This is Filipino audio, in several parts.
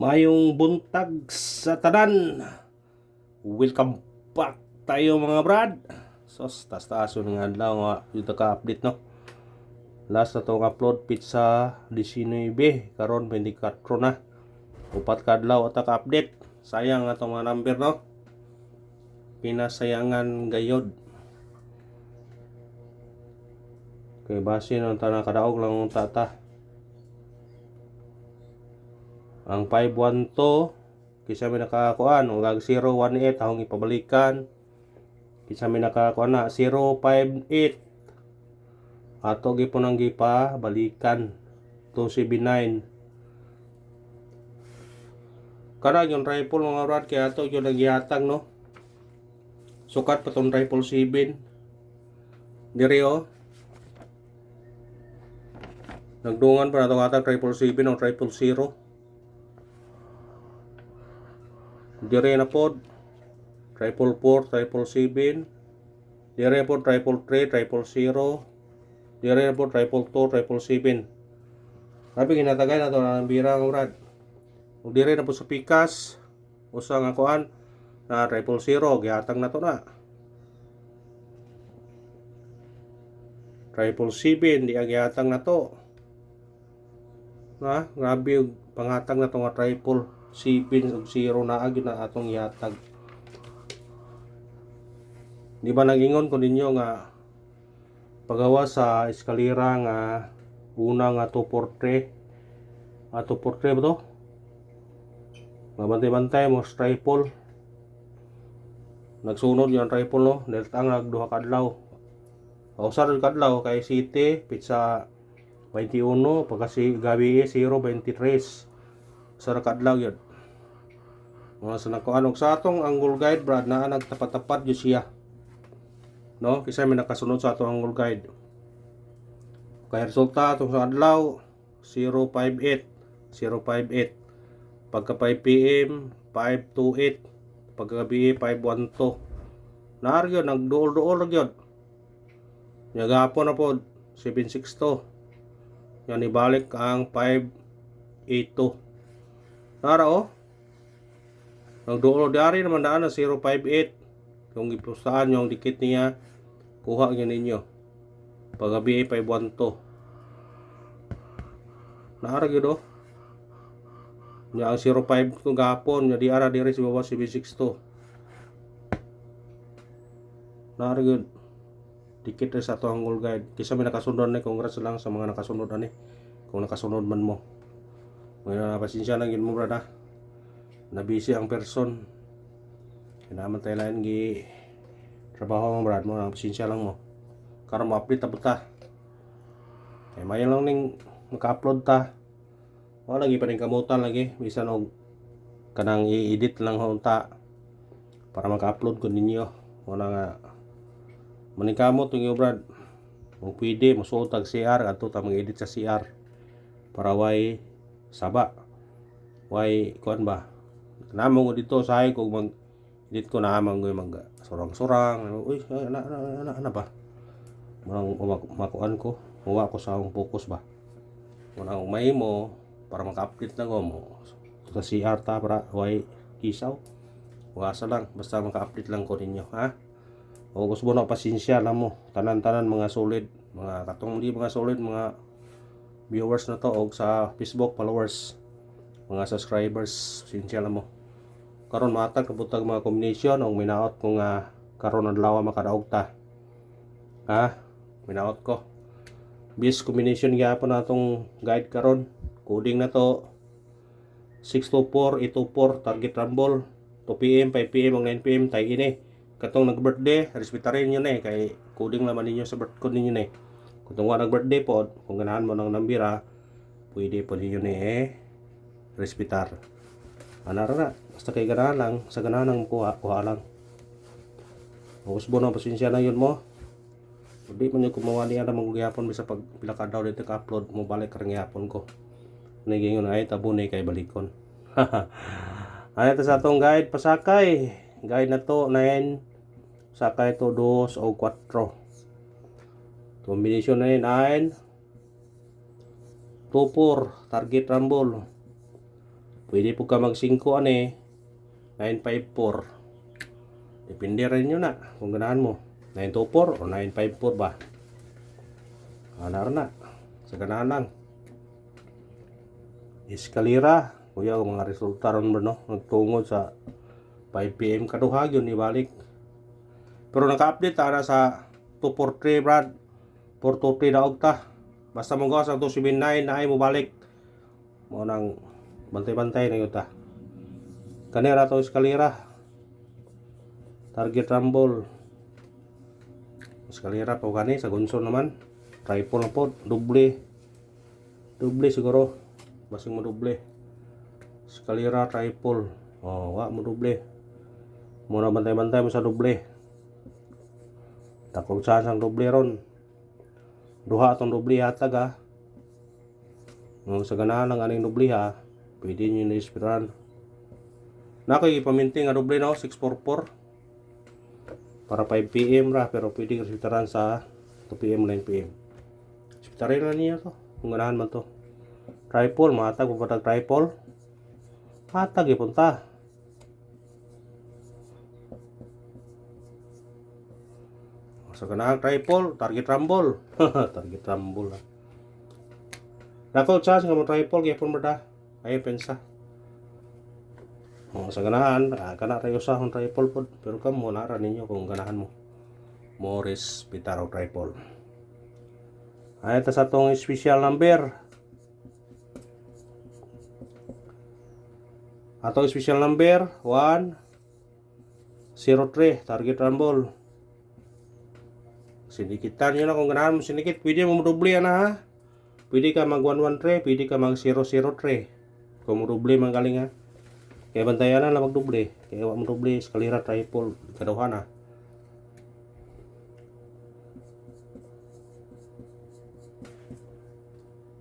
Mayong buntag sa tanan. Welcome back tayo mga brad. Sos, taas-taaso ng adlaw nga yung ka-update no. Last na itong upload pizza 19, karon 24 na. Upat ka adlaw at ka-update. Sayang nga itong mga number no. Pinasayangan gayod. Kay base ng tanang kadaog lang ng tata. Ang 512 kisa may nakakuan o gag 018 akong ipabalikan. Kisa may nakakuan na 058 ato gipon ang gipa balikan 279. Kana yung rifle mga brad kaya ato yung nagyatag no. Sukat pa tong rifle 7 diri oh. Nagdungan pa na itong atag rifle 7 o rifle 0. Dire na pod triple 4, triple 7. Dire po triple 3, triple 0. Dire na po triple 2, triple 7. Sabi ginatagay na ito ng birang brad. Kung dire na po sa pikas usang akuan na triple 0 gihatag na to na. Triple 7 di gihatag na to. Na grabe yung pangatag na to nga triple 7 ug 0 na agi na atong yatag. Di ba nagingon ko ninyo nga pagawa sa eskalera nga una nga 243 243 ba to? Mabantay-bantay mo sa triple. Nagsunod yung triple no, delta ang nagduha kadlaw. Usar kadlaw kay City pizza 21 pagkasi gabi 023. Sa kadlaw yun. Mga sa nakuan og sa atong angle guide brad na nagtapat-tapat jud siya. No, kisa may nakasunod sa atong angle guide. Kay resulta atong sa adlaw 058 058. Pagka 5 PM 528. Pagka gabi 512. Naaryo nagduol-duol ra gyud. Nya gapon na pod 762. Yan ibalik ang 582. Nara oh. Nagduol dari naman daan na 058. Kung ipustahan yung dikit niya, kuha niya ninyo. Pagabi ay 512. Nara gyud oh. Nya ang 05 kung gapon nya di ara diri sa baba 762. Nara gyud. Dikit rin sa ato ang guide. Kisa may nakasunod na, congrats lang sa mga nakasunod na ni. Kung nakasunod man mo. Ngayon, pasensya lang yun mo brad ha. Nabisi ang person. Kinaman tayo lang trabaho mo brad mo. Pasensya lang mo. Karon mo update tapos ta. Kaya mayan lang ning maka-upload ta. Wala lagi pa rin kamutan lagi. Bisan og kanang i-edit lang ta. Para maka-upload ko ninyo. Wala nga. Manikamo itong iyo brad. Kung pwede, masuot ang CR. Ato ta mag-edit sa CR. Para way saba. Way kuan ba? Namang ko dito sa kung mag-edit ko namang ko mag surang-surang. Uy, ana ba? Manang makuan ko. Muwa ko sa akong focus ba. Manang may mo para maka-update na ko mo. Sa CR ta para way kisaw. Wasa lang. Basta maka-update lang ko ninyo. Ha? O gusto mo na pasensya lang mo. Tanan-tanan mga solid. Mga katong di mga solid. Mga viewers na to. O sa Facebook followers. Mga subscribers. Pasensya lang mo. Karon matag kaputag mga combination. O minaot ko nga karon adlaw makadaog ta. Ha? Minaot ko. Bis combination gyapon natong guide karon. Coding na to 624, 824 target rumble 2 PM, 5 PM, 9 PM tay ini. Katong nag-birthday, respetuhin niyo na kay coding naman ninyo sa birth code ninyo na Kung tungwa nag-birthday po, kung ganahan mo ng nambira, pwede po ninyo na respetar. Anara na, basta kay ganahan lang, sa ganahan ng kuha lang. Usbo na, pasensya na yun mo. Hindi man yung kumawa niya na mag-gyapon bisa pag pilaka daw dito ka-upload mo balik karang gyapon ko. Nagingon ay tabunay kay balikon. Ano ito sa atong guide pasakay. Guide na to 9 sakay to 2 o 4. Combination na 9 2-4 target rumble Pwede po ka mag 5 ani 954. Depende rin yun na kung ganahan mo 924 o 954 ba. Anar na sa ganahan lang. Eskalera kuya mga resulta ron ba no nagtungod sa 5 PM kaduha yun ibalik. Pero naka-update na sa 243 brad 423 daog ta. Basta mo gawas ang 279 na ay mo balik. Mo nang bantay-bantay na yun ta. Kanira to eskalera. Target rumble. Eskalera po gani sa gunson naman. Triple na po, doble. Doble siguro. Basing mo doble. Eskalera triple. Oh, wa mo doble. Muna bantay-bantay mo sa doble. Takog chance ang doble ron. Duha atong doble hatag ha. Nung sa ganahan lang aning doble ha. Pwede nyo na-ispiran. Na ako ipaminti nga doble no 644. Para 5 PM ra pero pwede ka ispiran sa 2 PM 9 PM. Ispitarin na niya to. Kung ganahan man to. Triple, matag kung patag triple. Matag ipunta. Sa ganahan triple, target rumble. Target rumble ha. Nako chance nga mo triple gyapon ba ay pensa. Sa ganahan, kana tayo sa akong triple pod. Pero kamo nara ninyo kung ganahan mo. Morris Pitaro triple. Ay ta sa tong special number. Atong special number 103 target rumble. Sindikitan nyo na kung ganahan mo sindikit. Pwede mo doble na ha. Pwede ka mag 113, pwede ka mag 003. Kung mo doble man galing ha. Kaya bantayan na lang magdoble. Kaya wag mo doble, eskalera triple, kaduha na.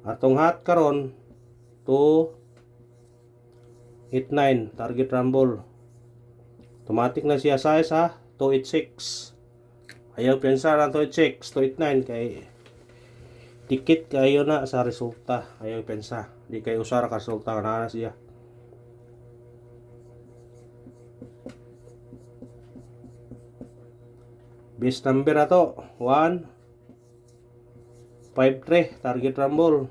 Atong hat karon 289 target rumble. Automatic na siya size ha, 286. Ayaw pensa na 286, 289 kay dikit kayo na sa resulta. Ayaw pensa, di kayo usara ka resulta na siya. Base number na to 153 target rumble.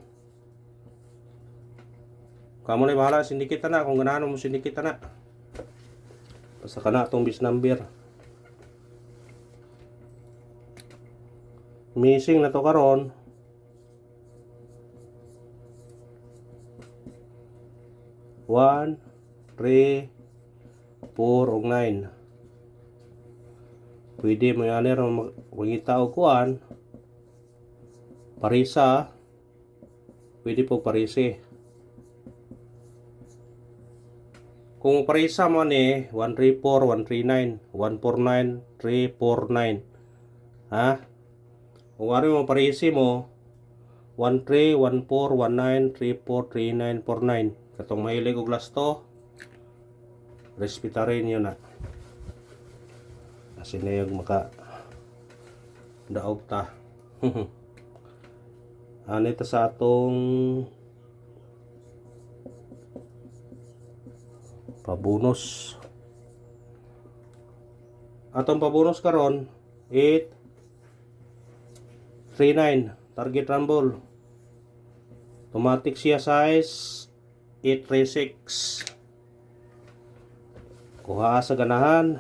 Kamu na bahala sindikita na kung ganahan mo sindikita na. Basta ka na itong base number. Missing na to karon. One, 3, 4, ug 9. Pwede mo yan magita o kuan. Parisa. Pwede po parisi. Kung parisa mo ni 134, 139, 149, 349. Ha? Kung ano mo parisi mo 13, 14, 19, 34, 39, 49. Katong mahilig og last to. Respetarin yun na. Kasi na yung maka daog ta. Anita sa atong pabonus. Atong pabonus karon 839 target rumble. Automatic siya size 836. Kuha sa ganahan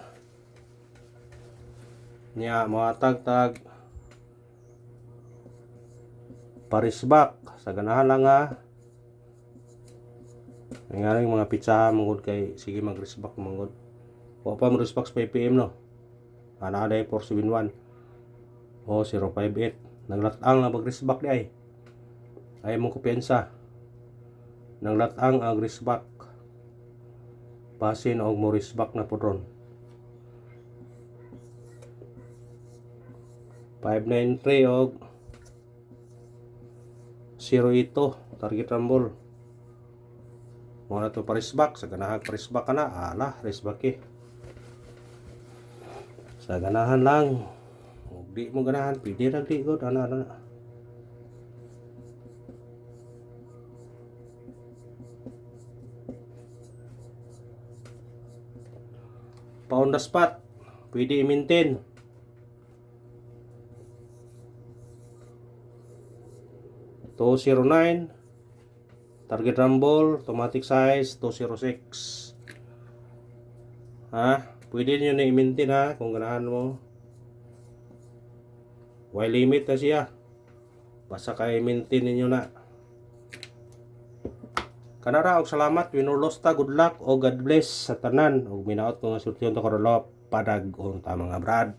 niya mga tag parisbak sa ganahan lang ha. Ngayon mga pizza mangod kay sige mag-risbak mangod. Wa pa mag-risbak sa 5 PM no. Ana day 471 o 058. Naglatang na mag-risbak di ay. Ay mo kupensa. Naglatang ang risbak. Basin og mo risbak na podron. 593 og 08 target rumble. Mo na to parisbak sa ganahan parisbak kana ala risbak eh. Sa ganahan lang. Ug di mo ganahan pwede ra di god ana. pa on the spot, pwede i-maintain. $209, target rumble, automatic size, 206. Ha? Pwede nyo na i-maintain ha, kung ganahan mo. While limit na siya. Basta kayo i-maintain ninyo na. Kanara, og salamat, winurlosta, good luck, o God bless sa tanan. Og minaot ko nga sultiyon to karolo, padag, ta mga brad.